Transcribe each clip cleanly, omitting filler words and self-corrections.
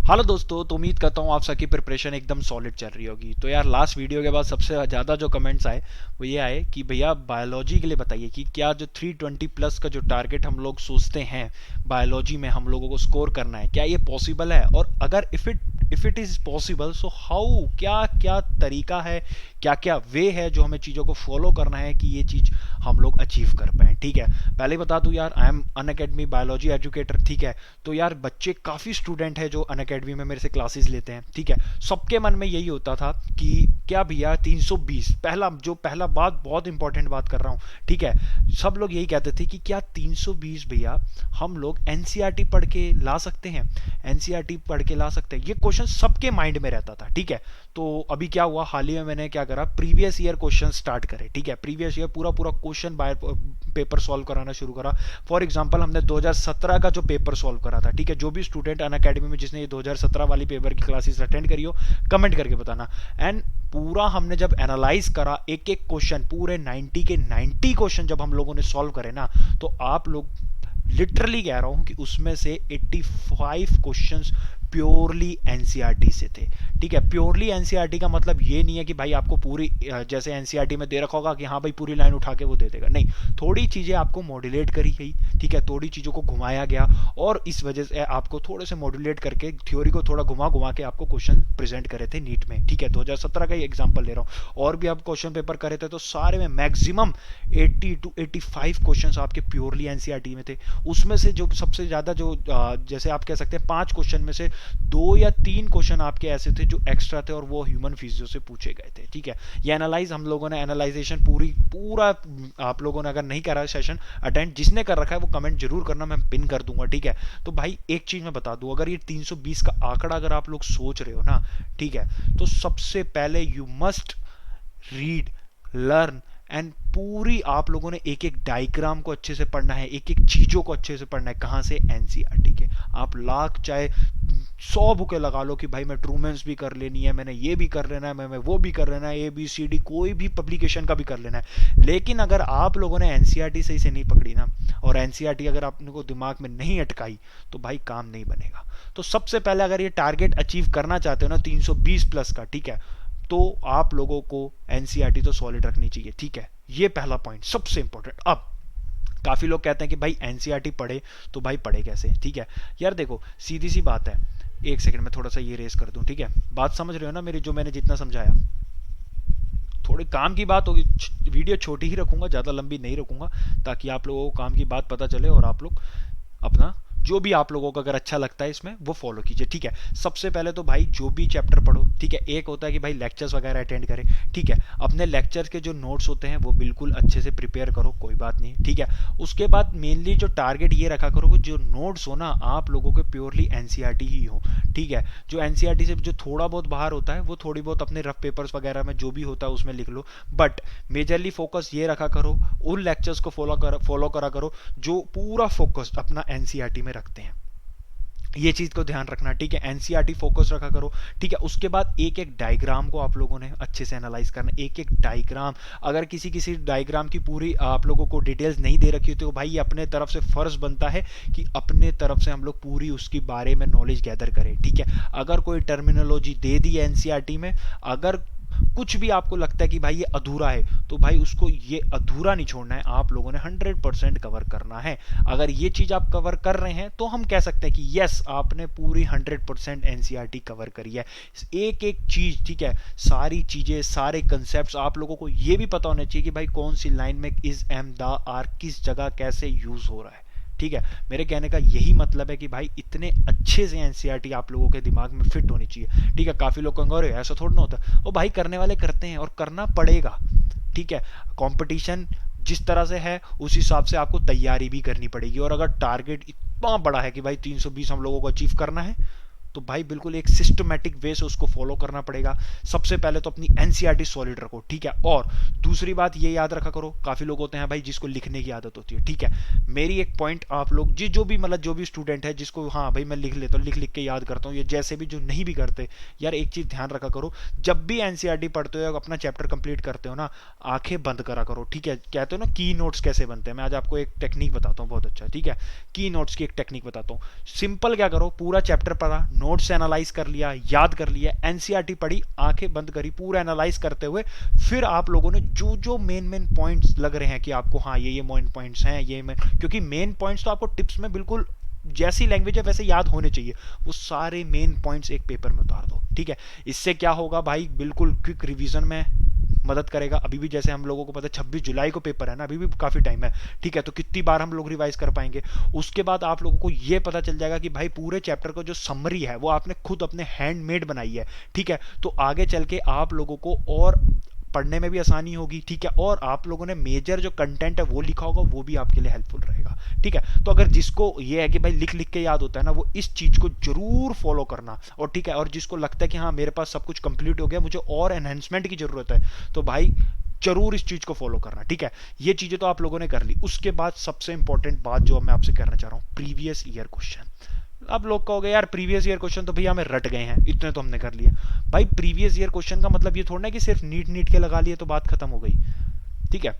Hello दोस्तों, तो उम्मीद करता हूँ आप सबकी प्रिपरेशन एकदम सॉलिड चल रही होगी। तो यार लास्ट वीडियो के बाद सबसे ज़्यादा जो कमेंट्स आए वो ये आए कि भैया बायोलॉजी के लिए बताइए कि क्या जो 320 प्लस का जो टारगेट हम लोग सोचते हैं बायोलॉजी में हम लोगों को स्कोर करना है, क्या ये पॉसिबल है? और अगर if it is possible so how, क्या क्या तरीका है, क्या क्या वे है जो हमें चीज़ों को फॉलो करना है कि ये चीज़ हम लोग अचीव कर पाएँ। ठीक है, पहले बता दूं यार, I am Unacademy biology educator. ठीक है, तो यार बच्चे काफ़ी स्टूडेंट हैं जो अन अकेडमी में मेरे से क्लासेस लेते हैं। ठीक है, सबके मन में यही होता था कि क्या भैया 320, पहला बात, बहुत इंपॉर्टेंट बात कर रहा हूँ। ठीक है, सब लोग यही कहते थे कि क्या 320 भैया हम लोग एनसीईआरटी पढ़ के ला सकते हैं, एनसीईआरटी पढ़ के ला सकते हैं, ये क्वेश्चन सबके माइंड में रहता था। ठीक है, तो अभी क्या हुआ, हाल ही में मैंने क्या करा, प्रीवियस ईयर क्वेश्चन स्टार्ट करे। ठीक है, प्रीवियस ईयर पूरा पूरा क्वेश्चन बायो पेपर सॉल्व कराना शुरू करा। फॉर एग्जांपल हमने 2017 का जो पेपर सॉल्व करा था। ठीक है, जो भी स्टूडेंट अन अकेडमी में जिसने ये 2017 वाली पेपर की क्लासेस अटेंड करी हो, कमेंट करके बताना। एंड पूरा हमने जब एनालाइज करा, एक एक क्वेश्चन, पूरे 90 के 90 क्वेश्चन जब हम लोगों ने सॉल्व करे ना, तो आप लोग, लिटरली कह रहा हूं कि उसमें से 85 क्वेश्चंस प्योरली एनसीईआरटी से थे। ठीक है, प्योरली एनसीईआरटी का मतलब ये नहीं है कि भाई आपको पूरी, जैसे एनसीईआरटी में दे रखा होगा कि हाँ भाई पूरी लाइन उठा के वो दे देगा, नहीं, थोड़ी चीज़ें आपको मॉड्यूलेट करी गई। ठीक है, थोड़ी चीज़ों को घुमाया गया और इस वजह से आपको थोड़े से मॉड्यूलेट करके थ्योरी को थोड़ा घुमा घुमा के आपको क्वेश्चन प्रेजेंट करे थे नीट में। ठीक है, 2017 का ही एग्जाम्पल ले रहा हूँ, और भी आप क्वेश्चन पेपर करे थे तो सारे में मैक्सिमम 80 to 85 क्वेश्चन आपके प्योरली एनसीईआरटी में थे। उसमें से जो सबसे ज़्यादा जो जैसे आप कह सकते हैं 5 क्वेश्चन में से 2 या 3 क्वेश्चन आपके ऐसे थे जो एक्स्ट्रा थे और वो ह्यूमन फिजियो से पूछे गए थे। ठीक है, ये एनालाइज हम लोगों ने, एनालाइजेशन पूरा आप लोगों ने अगर नहीं करा सेशन अटेंड, जिसने कर रखा है वो कमेंट जरूर करना, मैं पिन कर दूंगा। ठीक है, तो भाई एक चीज मैं बता दूं, अगर ये 320 का आंकड़ा अगर आप लोग सोच रहे हो ना, ठीक है, तो सबसे पहले you must read, learn and पूरी आप लोगों ने एक एक डायग्राम को अच्छे से पढ़ना है, एक एक चीजों को अच्छे से पढ़ना है। कहां से? एनसीईआरटी के। आप लाख चाहे 100 बुकें लगा लो कि भाई मैं ट्रूमेंस भी कर लेनी है, मैंने ये भी कर लेना है, मैं वो भी कर लेना है, ABCD कोई भी पब्लिकेशन का भी कर लेना है, लेकिन अगर आप लोगों ने एनसीईआरटी सही से नहीं पकड़ी ना, और एनसीईआरटी अगर आपने को दिमाग में नहीं अटकाई, तो भाई काम नहीं बनेगा। तो सबसे पहले अगर ये टारगेट अचीव करना चाहते हो ना 320 प्लस का, ठीक है, तो आप लोगों को एनसीईआरटी तो सॉलिड रखनी चाहिए। ठीक है, ये पहला पॉइंट सबसे इंपॉर्टेंट। अब काफी लोग कहते हैं कि भाई एनसीईआरटी पढ़े, तो भाई पढ़े कैसे? ठीक है यार, देखो सीधी सी बात है, एक सेकंड में थोड़ा सा ये रेस कर दूं। ठीक है, बात समझ रहे हो ना मेरी, जो मैंने जितना समझाया? थोड़ी काम की बात होगी, वीडियो छोटी ही रखूंगा, ज़्यादा लंबी नहीं रखूंगा, ताकि आप लोगों को काम की बात पता चले और आप लोग अपना जो भी आप लोगों को अगर अच्छा लगता है इसमें वो फॉलो कीजिए। ठीक है, सबसे पहले तो भाई जो भी चैप्टर पढ़ो, ठीक है, एक होता है कि भाई लेक्चर्स वगैरह अटेंड करें। ठीक है, अपने लेक्चर्स के जो नोट्स होते हैं वो बिल्कुल अच्छे से प्रिपेयर करो, कोई बात नहीं। ठीक है, उसके बाद मेनली जो टारगेट ये रखा करो कि जो नोट्स हो ना आप लोगों के प्योरली एनसीईआरटी ही हो। ठीक है, जो एनसीईआरटी से जो थोड़ा बहुत बाहर होता है वो थोड़ी बहुत अपने रफ पेपर्स वगैरह में जो भी होता है उसमें लिख लो, बट मेजरली फोकस ये रखा करो, उन लेक्चर्स को फॉलो करा करो जो पूरा फोकस अपना एनसीईआरटी में रखते हैं। ये चीज को ध्यान रखना। ठीक है, एनसीईआरटी फोकस रखा करो। ठीक है, उसके बाद एक एक डायग्राम को आप लोगों ने अच्छे से एनालाइज करना, एक एक डायग्राम। अगर किसी किसी डायग्राम की पूरी आप लोगों को डिटेल्स नहीं दे रखी तो भाई अपने तरफ से फर्ज बनता है कि अपने तरफ से हम लोग पूरी उसके बारे में नॉलेज गैदर करें। ठीक है, अगर कोई टर्मिनोलॉजी दे दी है एनसीईआरटी में, अगर कुछ भी आपको लगता है कि भाई ये अधूरा है, तो भाई उसको ये अधूरा नहीं छोड़ना है, आप लोगों ने 100% कवर करना है। अगर ये चीज आप कवर कर रहे हैं तो हम कह सकते हैं कि यस, आपने पूरी 100% एनसीईआरटी कवर करी है, एक एक चीज। ठीक है, सारी चीजें, सारे कंसेप्ट आप लोगों को ये भी पता होना चाहिए कि भाई कौन सी लाइन में इज, एम, द, आर किस जगह कैसे यूज हो रहा है। ठीक है, मेरे कहने का यही मतलब है कि भाई इतने अच्छे से एनसीईआरटी आप लोगों के दिमाग में फिट होनी चाहिए। ठीक है, काफी लोग कहेंगे अरे ऐसा थोड़ा ना होता, और भाई करने वाले करते हैं और करना पड़ेगा। ठीक है, कंपटीशन जिस तरह से है उस हिसाब से आपको तैयारी भी करनी पड़ेगी, और अगर टारगेट इतना बड़ा है कि भाई 320 हम लोगों को अचीव करना है, तो भाई बिल्कुल एक सिस्टमैटिक वे से उसको फॉलो करना पड़ेगा। सबसे पहले तो अपनी एनसीईआरटी सॉलिड रखो। ठीक है, और दूसरी बात ये याद रखा करो, काफी लोग होते हैं भाई जिसको लिखने की आदत होती है। ठीक है, मेरी एक पॉइंट आप लोग जो भी मतलब जो भी स्टूडेंट है जिसको हाँ भाई मैं लिख लेता हूँ, लिख लिख के याद करता हूँ, ये जैसे भी जो नहीं भी करते, यार एक चीज ध्यान रखा करो, जब भी एनसीईआरटी पढ़ते हो अपना चैप्टर कंप्लीट करते हो ना, आंखें बंद करा करो। ठीक है, कहते हो ना की नोट्स कैसे बनते हैं, मैं आज आपको एक टेक्निक बताता हूँ बहुत अच्छा। ठीक है, की नोट्स की एक टेक्निक बताता हूँ। सिंपल क्या करो, पूरा चैप्टर पढ़ा, नोट्स से एनालाइज कर लिया, याद कर लिया, एनसीईआरटी पढ़ी, आंखें बंद करी, पूरा एनालाइज करते हुए फिर आप लोगों ने जो जो मेन मेन पॉइंट्स लग रहे हैं कि आपको हाँ ये मेन पॉइंट्स हैं, क्योंकि मेन पॉइंट्स तो आपको टिप्स में बिल्कुल जैसी लैंग्वेज है वैसे याद होने चाहिए, वो सारे मेन पॉइंट्स एक पेपर में उतार दो। ठीक है, इससे क्या होगा भाई, बिल्कुल क्विक रिवीजन में मदद करेगा। अभी भी जैसे हम लोगों को पता है 26 जुलाई को पेपर है ना, अभी भी काफी टाइम है। ठीक है, तो कितनी बार हम लोग रिवाइज कर पाएंगे। उसके बाद आप लोगों को ये पता चल जाएगा कि भाई पूरे चैप्टर का जो समरी है वो आपने खुद अपने हैंडमेड बनाई है। ठीक है, तो आगे चल के आप लोगों को और पढ़ने में भी आसानी होगी। ठीक है, और आप लोगों ने मेजर जो कंटेंट है वो लिखा होगा, वो भी आपके लिए हेल्पफुल रहेगा। ठीक है, तो अगर जिसको ये है कि भाई लिख लिख के याद होता है ना, वो इस चीज को जरूर फॉलो करना। और ठीक है, और जिसको लगता है कि हाँ मेरे पास सब कुछ कंप्लीट हो गया, मुझे और एनहेंसमेंट की जरूरत है, तो भाई जरूर इस चीज को फॉलो करना। ठीक है, ये चीजें तो आप लोगों ने कर ली। उसके बाद सबसे इंपॉर्टेंट बात जो मैं आपसे कहना चाह रहा हूं, प्रीवियस ईयर क्वेश्चन। अब लोग कहोगे यार प्रीवियस ईयर क्वेश्चन तो भैया हमें रट गए हैं, इतने तो हमने कर लिए। भाई प्रीवियस ईयर क्वेश्चन का मतलब ये थोड़ा ना कि सिर्फ नीट नीट के लगा लिए तो बात खत्म हो गई। ठीक है,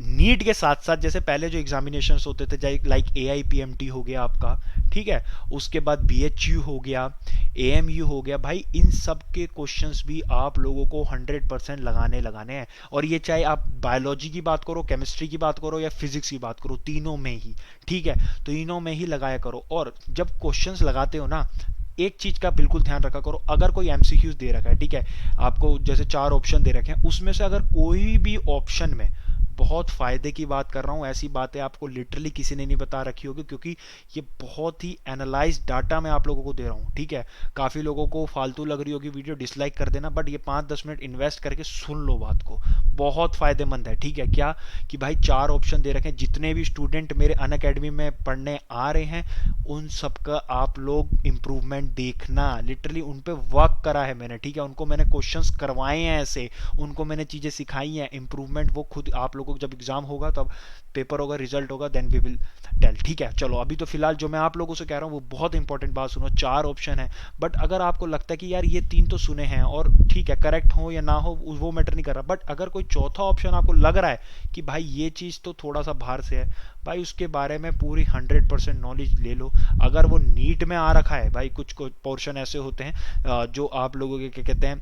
नीट के साथ साथ जैसे पहले जो एग्जामिनेशन होते थे, लाइक AIPMT हो गया आपका, ठीक है, उसके बाद BHU हो गया, AMU हो गया, भाई इन सब के क्वेश्चंस भी आप लोगों को 100% लगाने हैं। और ये चाहे आप बायोलॉजी की बात करो, केमिस्ट्री की बात करो या फिजिक्स की बात करो, तीनों में ही। ठीक है, तो तीनों में ही लगाया करो। और जब क्वेश्चंस लगाते हो ना, एक चीज का बिल्कुल ध्यान रखा करो, अगर कोई MCQs दे रखा है, ठीक है, आपको जैसे 4 ऑप्शन दे रखे हैं, उसमें से अगर कोई भी ऑप्शन में, बहुत फायदे की बात कर रहा हूं, ऐसी बातें आपको लिटरली किसी ने नहीं बता रखी होगी, क्योंकि ये बहुत ही एनालाइज डाटा मैं आप लोगों को दे रहा हूं। ठीक है, काफी लोगों को फालतू लग रही होगी वीडियो, डिसलाइक कर देना, बट ये 5-10 मिनट इन्वेस्ट करके सुन लो बात को, बहुत फायदेमंद है। ठीक है, क्या कि भाई 4 ऑप्शन दे रखे हैं, जितने भी स्टूडेंट मेरे अनअकैडमी में पढ़ने आ रहे हैं उन सबका आप लोग इंप्रूवमेंट देखना, लिटरली उन पे वर्क करा है मैंने। ठीक है, उनको मैंने क्वेश्चंस करवाए हैं ऐसे, उनको मैंने चीजें सिखाई हैं, इंप्रूवमेंट वो खुद आप लोगों को, जब एग्जाम होगा तब पेपर होगा, रिजल्ट होगा, देन वी विल टेल। ठीक है, चलो अभी तो फिलहाल जो मैं आप लोगों से कह रहा हूँ वो बहुत इंपॉर्टेंट बात सुनो, 4 ऑप्शन है, बट अगर आपको लगता है कि यार ये 3 तो सुने हैं और ठीक है करेक्ट हो या ना हो वो मैटर नहीं कर रहा, बट अगर कोई चौथा ऑप्शन आपको लग रहा है कि भाई ये चीज तो थोड़ा सा बाहर से है, भाई उसके बारे में पूरी 100% नॉलेज ले लो। अगर वो नीट में आ रखा है, भाई कुछ पोर्शन ऐसे होते हैं जो आप लोगों के क्या कहते हैं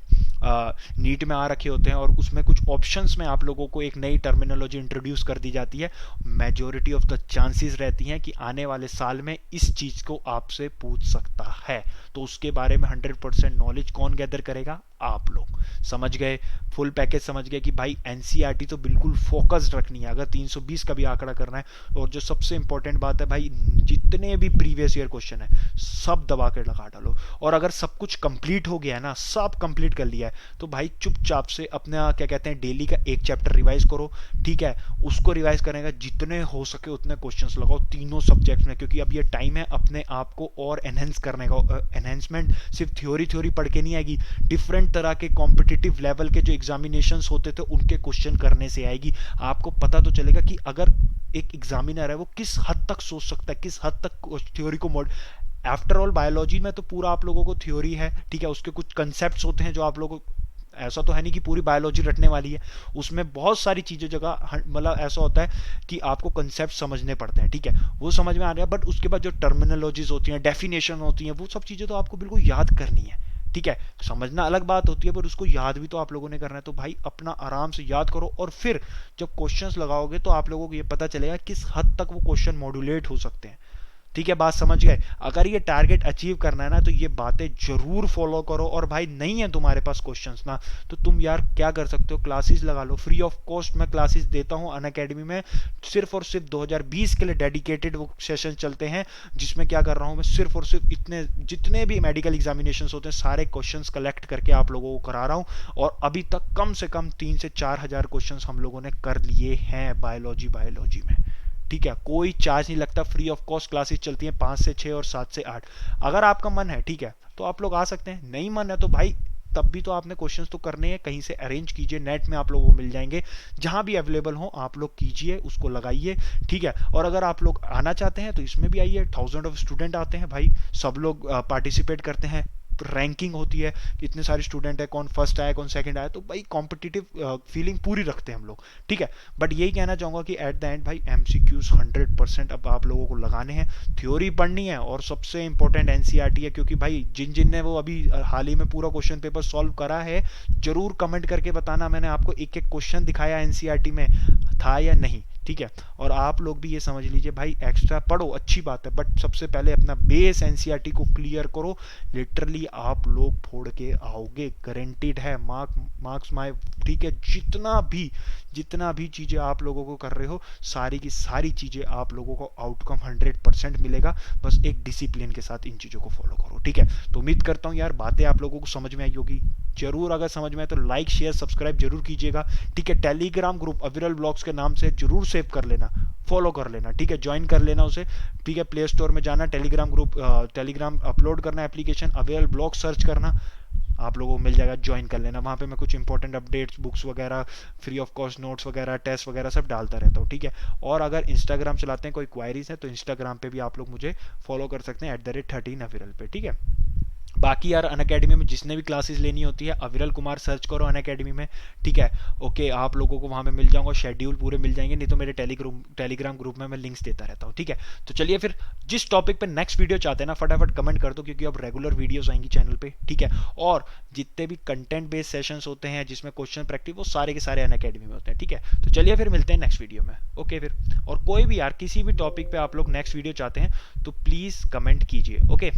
नीट में आ रखे होते हैं, और उसमें कुछ ऑप्शंस में आप लोगों को एक नई टर्मिनोलॉजी इंट्रोड्यूस कर दी जाती है। मेजोरिटी ऑफ द चांसेस रहती हैं कि आने वाले साल में इस चीज को आपसे पूछ सकता है, तो उसके बारे में 100% नॉलेज कौन गैदर करेगा, आप लोग। समझ गए, फुल पैकेज समझ गए कि भाई एनसीईआरटी तो बिल्कुल फोकस्ड रखनी है अगर 320 का भी आंकड़ा करना है। और जो सबसे इंपॉर्टेंट बात है भाई, जितने भी प्रीवियस ईयर क्वेश्चन है सब दबा के लगा डालो। और अगर सब कुछ कंप्लीट हो गया है ना, सब कंप्लीट कर लिया है, तो भाई चुपचाप से अपना क्या कहते हैं डेली का एक चैप्टर रिवाइज करो। ठीक है, उसको रिवाइज करने का जितने हो सके उतने क्वेश्चंस लगाओ तीनों सब्जेक्ट्स में, क्योंकि अब ये टाइम है अपने आप को और एनहेंस करने का। एनहेंसमेंट सिर्फ थ्योरी पढ़ के नहीं आएगी, डिफरेंट तरह के कॉम्पिटिटिव लेवल के जो एग्जामिनेशंस होते थे उनके क्वेश्चन करने से आएगी। आपको पता तो चलेगा कि अगर एक एग्जामिनर है वो किस हद तक सोच सकता है, किस हद तक थ्योरी को मोड। आफ्टर ऑल बायोलॉजी में तो पूरा आप लोगों को थ्योरी है। ठीक है, उसके कुछ कंसेप्ट्स होते हैं जो आप लोगों को, ऐसा तो है नहीं कि पूरी बायोलॉजी रटने वाली है, उसमें बहुत सारी चीजें जगह मतलब ऐसा होता है कि आपको कंसेप्ट समझने पड़ते हैं। ठीक है, वो समझ में आ रहा है, बट उसके बाद जो टर्मिनोलॉजीज होती हैं, डेफिनेशन होती हैं, वो सब चीजें तो आपको बिल्कुल याद करनी है। ठीक है, समझना अलग बात होती है, पर उसको याद भी तो आप लोगों ने करना है। तो भाई अपना आराम से याद करो, और फिर जब क्वेश्चंस लगाओगे तो आप लोगों को ये पता चलेगा किस हद तक वो क्वेश्चन मॉड्यूलेट हो सकते हैं। ठीक है, बात समझ गए। अगर ये टारगेट अचीव करना है ना, तो ये बातें जरूर फॉलो करो। और भाई नहीं है तुम्हारे पास क्वेश्चंस ना, तो तुम यार क्या कर सकते हो, क्लासेस लगा लो, फ्री ऑफ कॉस्ट मैं क्लासेस देता हूं अनअकैडमी में। सिर्फ और सिर्फ 2020 के लिए डेडिकेटेड वो सेशन चलते हैं, जिसमें क्या कर रहा हूं मैं, सिर्फ और सिर्फ इतने जितने भी मेडिकल एग्जामिनेशन होते हैं सारे क्वेश्चंस कलेक्ट करके आप लोगों को करा रहा हूं। और अभी तक कम से कम 3 से 4 हजार क्वेश्चन हम लोगों ने कर लिए हैं बायोलॉजी में। ठीक है, कोई चार्ज नहीं लगता, फ्री ऑफ कॉस्ट क्लासेस चलती हैं 5 से 6 और 7 से 8। अगर आपका मन है, ठीक है, तो आप लोग आ सकते हैं, नहीं मन है तो भाई तब भी तो आपने क्वेश्चंस तो करने हैं, कहीं से अरेंज कीजिए, नेट में आप लोगों को मिल जाएंगे, जहां भी अवेलेबल हो आप लोग कीजिए, उसको लगाइए। ठीक है, और अगर आप लोग आना चाहते हैं तो इसमें भी आइए, 1000 ऑफ स्टूडेंट आते हैं भाई, सब लोग पार्टिसिपेट करते हैं, रैंकिंग होती है कि इतने सारे स्टूडेंट है, कौन फर्स्ट आया कौन सेकंड आया, तो भाई कॉम्पिटिटिव फीलिंग पूरी रखते हैं हम लोग, ठीक है। बट यही कहना चाहूँगा कि एट द एंड भाई एमसीक्यूज 100% अब आप लोगों को लगाने हैं, थ्योरी पढ़नी है, और सबसे इंपॉर्टेंट एनसीईआरटी है, क्योंकि भाई जिन जिन ने वो अभी हाल ही में पूरा क्वेश्चन पेपर सॉल्व करा है, जरूर कमेंट करके बताना मैंने आपको एक एक क्वेश्चन दिखाया एनसीईआरटी में था या नहीं, ठीक है। और आप लोग भी ये समझ लीजिए भाई, एक्स्ट्रा पढ़ो अच्छी बात है, बट सबसे पहले अपना बेस एनसीईआरटी को क्लियर करो। लिटरली आप लोग फोड़ के आओगे, गारंटीड है, मार्क्स माय, ठीक है। जितना भी चीज़ें आप लोगों को कर रहे हो, सारी की सारी चीज़ें आप लोगों को आउटकम 100% मिलेगा, बस एक डिसिप्लिन के साथ इन चीज़ों को फॉलो करो, ठीक है। तो उम्मीद करता हूँ यार बातें आप लोगों को समझ में आई होगी, जरूर अगर समझ में आए तो लाइक शेयर सब्सक्राइब जरूर कीजिएगा, ठीक है। टेलीग्राम ग्रुप अविरल ब्लॉग्स के नाम से जरूर सेव कर लेना, फॉलो कर लेना, ठीक है, ज्वाइन कर लेना उसे, ठीक है। प्ले स्टोर में जाना, टेलीग्राम ग्रुप, टेलीग्राम अपलोड करना एप्लीकेशन, अविरल ब्लॉग सर्च करना, आप लोगों को मिल जाएगा, ज्वाइन कर लेना। वहाँ पे मैं कुछ इंपॉर्टेंट अपडेट्स, बुक्स वगैरह, फ्री ऑफ कॉस्ट नोट्स वगैरह, टेस्ट वगैरह सब डालता रहता हूँ, ठीक है। और अगर इंस्टाग्राम चलाते हैं, कोई क्वायरीज है, तो इंस्टाग्राम पे भी आप लोग मुझे फॉलो कर सकते हैं @13 अविरल पे, ठीक है। बाकी यार अनअकैडमी में जिसने भी क्लासेस लेनी होती है, अविरल कुमार सर्च करो अनअकैडमी में, ठीक है। ओके, आप लोगों को वहाँ पे मिल जाऊंगा, शेड्यूल पूरे मिल जाएंगे, नहीं तो मेरे टेलीग्राम ग्रुप में मैं लिंक्स देता रहता हूँ, ठीक है। तो चलिए फिर, जिस टॉपिक पे नेक्स्ट वीडियो चाहते हैं ना, फटाफट कमेंट कर दो, क्योंकि अब रेगुलर वीडियोस आएंगी चैनल पे, ठीक है। और जितने भी कंटेंट बेस्ड सेशंस होते हैं जिसमें क्वेश्चन प्रैक्टिस, वो सारे के सारे अनअकैडमी में होते हैं, ठीक है। तो चलिए फिर मिलते हैं नेक्स्ट वीडियो में, ओके फिर। और कोई भी यार किसी भी टॉपिक पे आप लोग नेक्स्ट वीडियो चाहते हैं तो प्लीज़ कमेंट कीजिए, ओके।